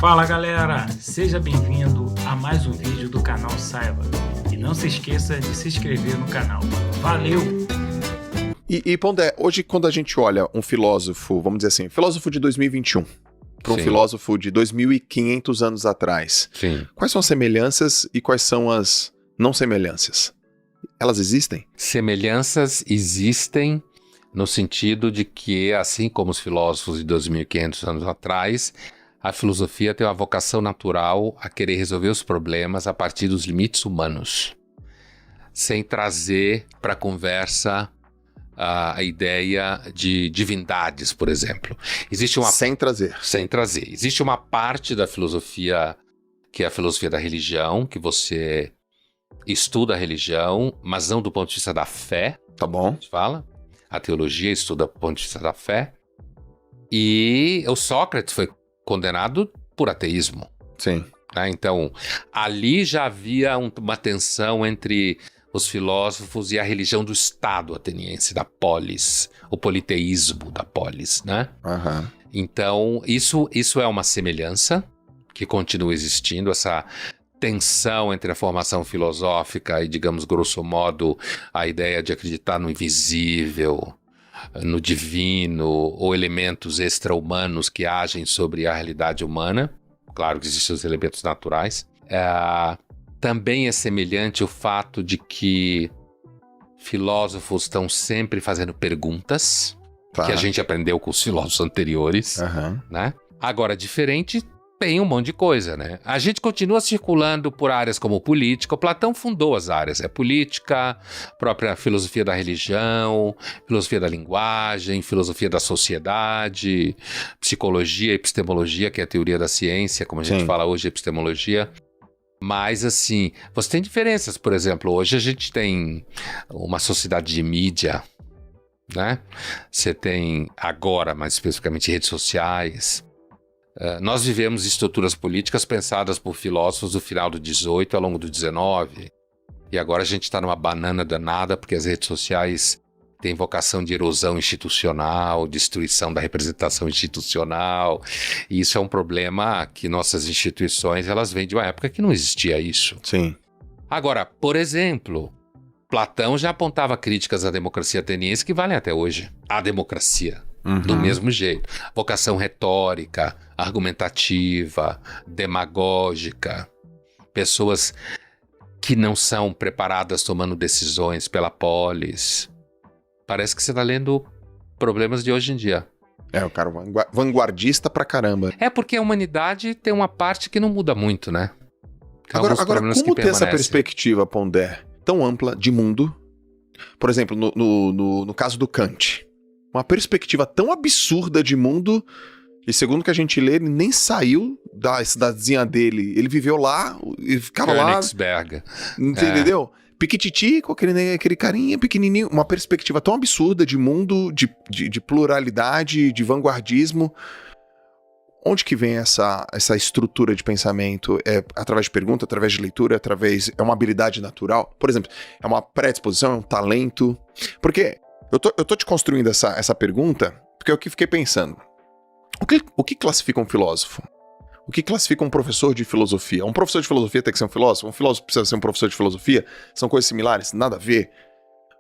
Fala galera, seja bem-vindo a mais um vídeo do canal Saiba e não se esqueça de se inscrever no canal. Valeu! E Pondé, hoje quando a gente olha um filósofo, vamos dizer assim, filósofo de 2021, para um filósofo de 2.500 anos atrás, quais são as semelhanças e quais são as não semelhanças? Elas existem? Semelhanças existem no sentido de que, assim como os filósofos de 2.500 anos atrás, a filosofia tem uma vocação natural a querer resolver os problemas a partir dos limites humanos, sem trazer para a conversa a ideia de divindades, por exemplo. Sem trazer. Sem trazer. Existe uma parte da filosofia, que é a filosofia da religião, que você estuda a religião, mas não do ponto de vista da fé. Tá bom. A gente fala. A teologia estuda do ponto de vista da fé. E o Sócrates foi condenado por ateísmo. Sim. Né? Então, ali já havia uma tensão entre os filósofos e a religião do Estado ateniense, da polis, o politeísmo da polis, né? Uhum. Então, isso é uma semelhança que continua existindo, essa tensão entre a formação filosófica e, digamos, grosso modo, a ideia de acreditar no invisível, no divino, ou elementos extra-humanos que agem sobre a realidade humana. Claro que existem os elementos naturais. Também é semelhante o fato de que filósofos estão sempre fazendo perguntas, que a gente aprendeu com os filósofos anteriores, né? Agora, diferente, tem um monte de coisa, né? A gente continua circulando por áreas como política. O Platão fundou as áreas, política, própria filosofia da religião, filosofia da linguagem, filosofia da sociedade, psicologia, epistemologia, que é a teoria da ciência, como a gente fala hoje, epistemologia. Mas, assim, você tem diferenças. Por exemplo, hoje a gente tem uma sociedade de mídia, né? Você tem agora, mais especificamente, redes sociais. Nós vivemos estruturas políticas pensadas por filósofos do final do 18 ao longo do 19. E agora a gente está numa banana danada porque as redes sociais têm vocação de erosão institucional, destruição da representação institucional. E isso é um problema que nossas instituições, elas vêm de uma época que não existia isso. Sim. Agora, por exemplo, Platão já apontava críticas à democracia ateniense que valem até hoje. A democracia. Do mesmo jeito. Vocação retórica, argumentativa, demagógica. Pessoas que não são preparadas tomando decisões pela polis. Parece que você está lendo problemas de hoje em dia. O cara vanguardista pra caramba. Porque a humanidade tem uma parte que não muda muito, né? Agora como ter essa perspectiva, Pondé, tão ampla de mundo? Por exemplo, no caso do Kant. Uma perspectiva tão absurda de mundo, e segundo que a gente lê, ele nem saiu da cidadezinha dele. Ele viveu lá, e ficava Königsberg. lá. Entendeu? Piquititi, com aquele carinha pequenininho. Uma perspectiva tão absurda de mundo, de pluralidade, de vanguardismo. Onde que vem essa estrutura de pensamento? É através de pergunta, através de leitura, é uma habilidade natural? Por exemplo, é uma predisposição, é um talento? Porque eu tô te construindo essa pergunta porque eu que fiquei pensando. O que classifica um filósofo? O que classifica um professor de filosofia? Um professor de filosofia tem que ser um filósofo? Um filósofo precisa ser um professor de filosofia? São coisas similares? Nada a ver.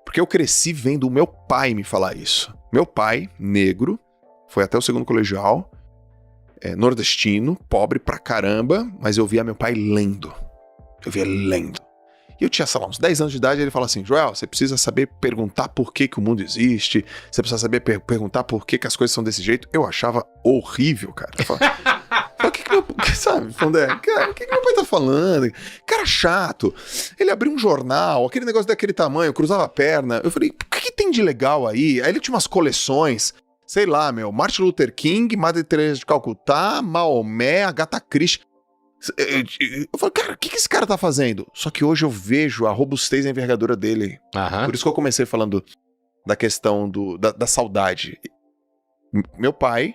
Porque eu cresci vendo o meu pai me falar isso. Meu pai, negro, foi até o segundo colegial, nordestino, pobre pra caramba, mas eu via meu pai lendo. Eu via lendo. E eu tinha, sei lá, uns 10 anos de idade, e ele fala assim: Joel, você precisa saber perguntar por que o mundo existe, você precisa saber perguntar por que as coisas são desse jeito. Eu achava horrível, cara. Eu falava, sabe, Pondé, cara, o que meu pai tá falando? Cara chato. Ele abriu um jornal, aquele negócio daquele tamanho, cruzava a perna. Eu falei, o que tem de legal aí? Aí ele tinha umas coleções, sei lá, Martin Luther King, Madre Teresa de Calcutá, Maomé, Agatha Christie. Eu falei, cara, o que esse cara tá fazendo? Só que hoje eu vejo a robustez e a envergadura dele. Por isso que eu comecei falando da questão da saudade. Meu pai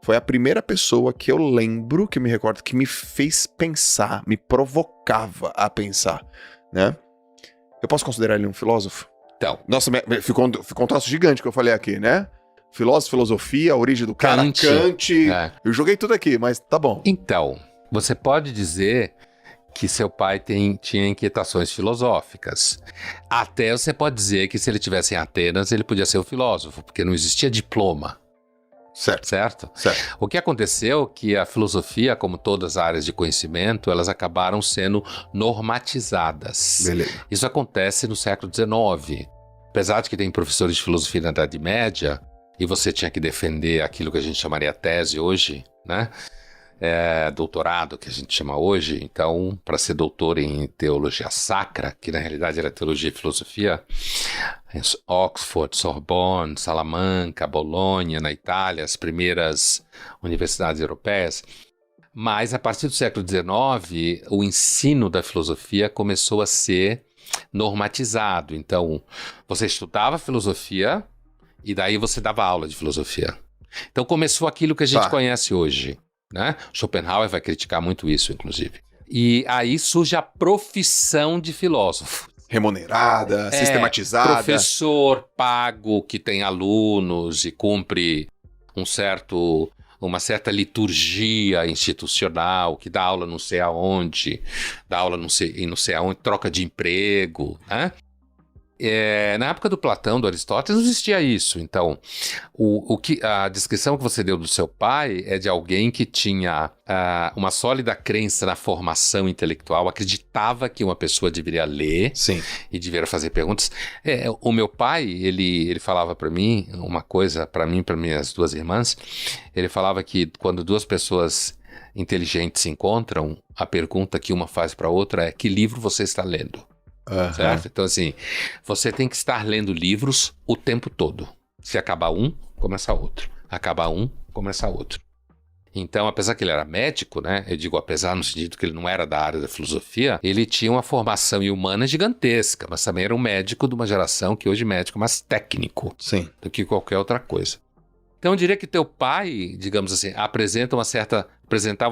foi a primeira pessoa que eu lembro, que eu me recordo, que me fez pensar, me provocava a pensar, né? Eu posso considerar ele um filósofo? Então. Nossa, ficou um troço gigante que eu falei aqui, né? filósofo, filosofia, a origem do cara, Kant. É. Eu joguei tudo aqui, mas tá bom. Então, você pode dizer que seu pai tinha inquietações filosóficas. Até você pode dizer que se ele tivesse em Atenas, ele podia ser um filósofo, porque não existia diploma. Certo? O que aconteceu é que a filosofia, como todas as áreas de conhecimento, elas acabaram sendo normatizadas. Beleza. Isso acontece no século XIX. Apesar de que tem professores de filosofia na Idade Média, e você tinha que defender aquilo que a gente chamaria tese hoje, né? Doutorado, que a gente chama hoje. Então, para ser doutor em teologia sacra, que na realidade era teologia e filosofia, Oxford, Sorbonne, Salamanca, Bolonha, na Itália, as primeiras universidades europeias. Mas a partir do século XIX, o ensino da filosofia começou a ser normatizado. Então, você estudava filosofia e daí você dava aula de filosofia. Então começou aquilo que a gente conhece hoje, né? Schopenhauer vai criticar muito isso, inclusive. E aí surge a profissão de filósofo. Remunerada, sistematizada. Professor pago que tem alunos e cumpre uma certa liturgia institucional, que dá aula não sei aonde, troca de emprego, né? Na época do Platão, do Aristóteles, não existia isso. Então, a descrição que você deu do seu pai é de alguém que tinha uma sólida crença na formação intelectual, acreditava que uma pessoa deveria ler. Sim. E deveria fazer perguntas. O meu pai, ele falava para mim uma coisa, para mim e para minhas duas irmãs, ele falava que quando duas pessoas inteligentes se encontram, a pergunta que uma faz para a outra é: que livro você está lendo? Certo? Então, assim, você tem que estar lendo livros o tempo todo. Se acabar um, começa outro. Acabar um, começa outro. Então, apesar que ele era médico, né? Eu digo apesar no sentido que ele não era da área da filosofia, ele tinha uma formação humana gigantesca, mas também era um médico de uma geração que hoje é médico mais técnico. Sim. Do que qualquer outra coisa. Então, eu diria que teu pai, digamos assim, apresentava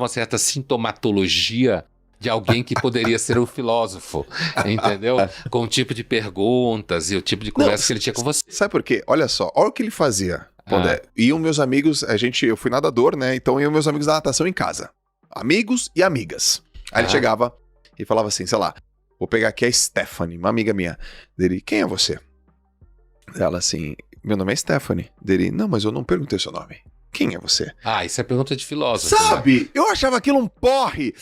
uma certa sintomatologia de alguém que poderia ser um filósofo, entendeu? Com o tipo de perguntas e o tipo de conversa que ele tinha com você. Sabe por quê? Olha só, olha o que ele fazia, Pondé. Iam meus amigos, eu fui nadador, né? Então iam meus amigos da natação em casa. Amigos e amigas. Aí ele chegava e falava assim, sei lá, vou pegar aqui a Stephanie, uma amiga minha. Dele, quem é você? Ela assim, meu nome é Stephanie. Dele, não, mas eu não perguntei seu nome. Quem é você? Isso é pergunta de filósofo. Sabe? Né? Eu achava aquilo um porre.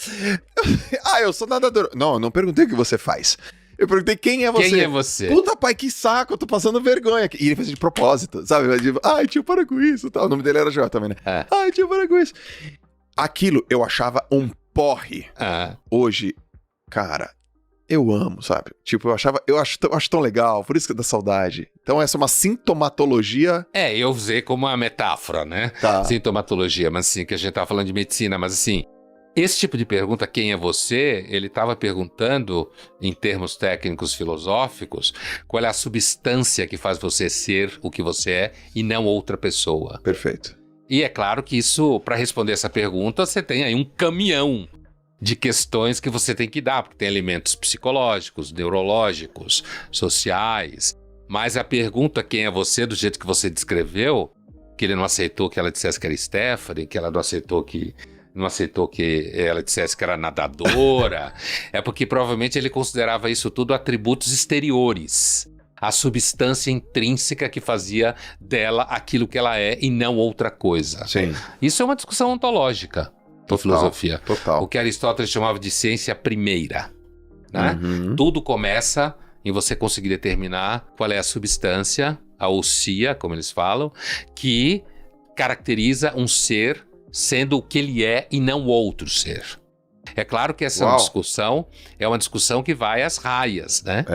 Eu sou nadador. Não, eu não perguntei o que você faz. Eu perguntei quem é você. Quem é você? Puta, pai, que saco, eu tô passando vergonha. E ele fez de propósito, sabe? Tipo, tio, para com isso. O nome dele era Joel também, né? Tio, para com isso. Aquilo eu achava um porre. Hoje, cara, eu amo, sabe? Tipo, eu acho tão legal, por isso que dá saudade. Então essa é uma sintomatologia. Eu usei como uma metáfora, né? Tá. Sintomatologia, mas assim, que a gente tava falando de medicina, mas assim, esse tipo de pergunta, quem é você? Ele estava perguntando, em termos técnicos filosóficos, qual é a substância que faz você ser o que você é e não outra pessoa. Perfeito. E é claro que isso, para responder essa pergunta, você tem aí um caminhão de questões que você tem que dar, porque tem elementos psicológicos, neurológicos, sociais. Mas a pergunta quem é você, do jeito que você descreveu, que ele não aceitou que ela dissesse que era Stephanie, que ela não aceitou que ela dissesse que era nadadora, é porque provavelmente ele considerava isso tudo atributos exteriores. A substância intrínseca que fazia dela aquilo que ela é e não outra coisa. Sim. Isso é uma discussão ontológica. De filosofia. Total. O que Aristóteles chamava de ciência primeira. Né? Tudo começa em você conseguir determinar qual é a substância, a ousia, como eles falam, que caracteriza um ser sendo o que ele é e não outro ser. É claro que essa é uma discussão que vai às raias, né?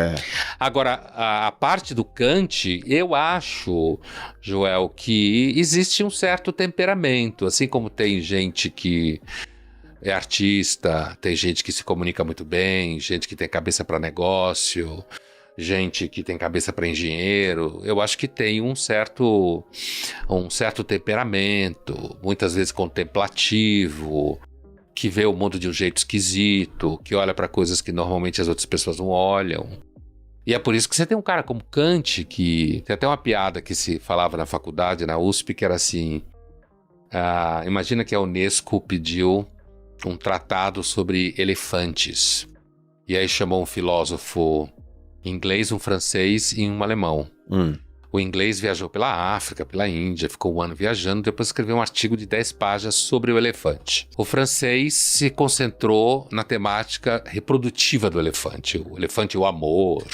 Agora, a parte do Kant, eu acho, Joel, que existe um certo temperamento, assim como tem gente que é artista, tem gente que se comunica muito bem, gente que tem cabeça para negócio, gente que tem cabeça para engenheiro. Eu acho que tem um certo temperamento, muitas vezes contemplativo, que vê o mundo de um jeito esquisito, que olha para coisas que normalmente as outras pessoas não olham. E é por isso que você tem um cara como Kant, que tem até uma piada que se falava na faculdade, na USP, que era assim, imagina que a Unesco pediu um tratado sobre elefantes, e aí chamou um filósofo inglês, um francês e um alemão. O inglês viajou pela África, pela Índia, ficou um ano viajando, depois escreveu um artigo de 10 páginas sobre o elefante. O francês se concentrou na temática reprodutiva do elefante. O elefante, o amor,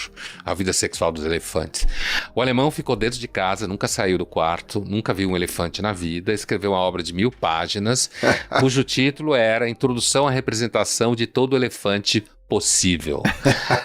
a vida sexual dos elefantes. O alemão ficou dentro de casa, nunca saiu do quarto, nunca viu um elefante na vida, escreveu uma obra de 1000 páginas, cujo título era Introdução à Representação de todo elefante possível.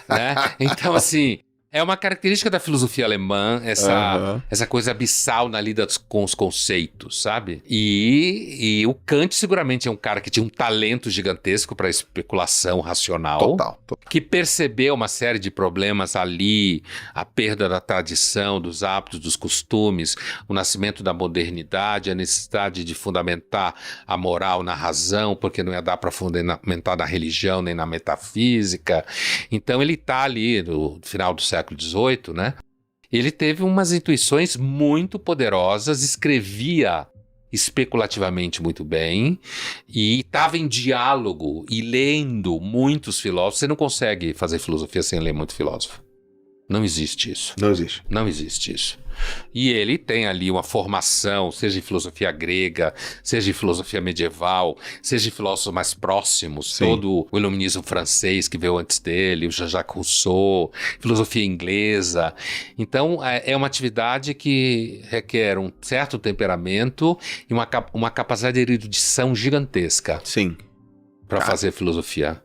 Né? Então, assim... É uma característica da filosofia alemã, essa coisa abissal na lida com os conceitos, sabe? E o Kant seguramente é um cara que tinha um talento gigantesco para especulação racional. Total. Que percebeu uma série de problemas ali, a perda da tradição, dos hábitos, dos costumes, o nascimento da modernidade, a necessidade de fundamentar a moral na razão, porque não ia dar para fundamentar na religião nem na metafísica. Então ele está ali no final do século XVIII, né? Ele teve umas intuições muito poderosas, escrevia especulativamente muito bem e estava em diálogo e lendo muitos filósofos. Você não consegue fazer filosofia sem ler muito filósofo. Não existe isso. Não existe isso. E ele tem ali uma formação, seja em filosofia grega, seja em filosofia medieval, seja em filósofos mais próximos, Sim. todo o iluminismo francês que veio antes dele, o Jean-Jacques Rousseau, filosofia inglesa. Então, é uma atividade que requer um certo temperamento e uma capacidade de erudição gigantesca. Sim. Para fazer filosofia.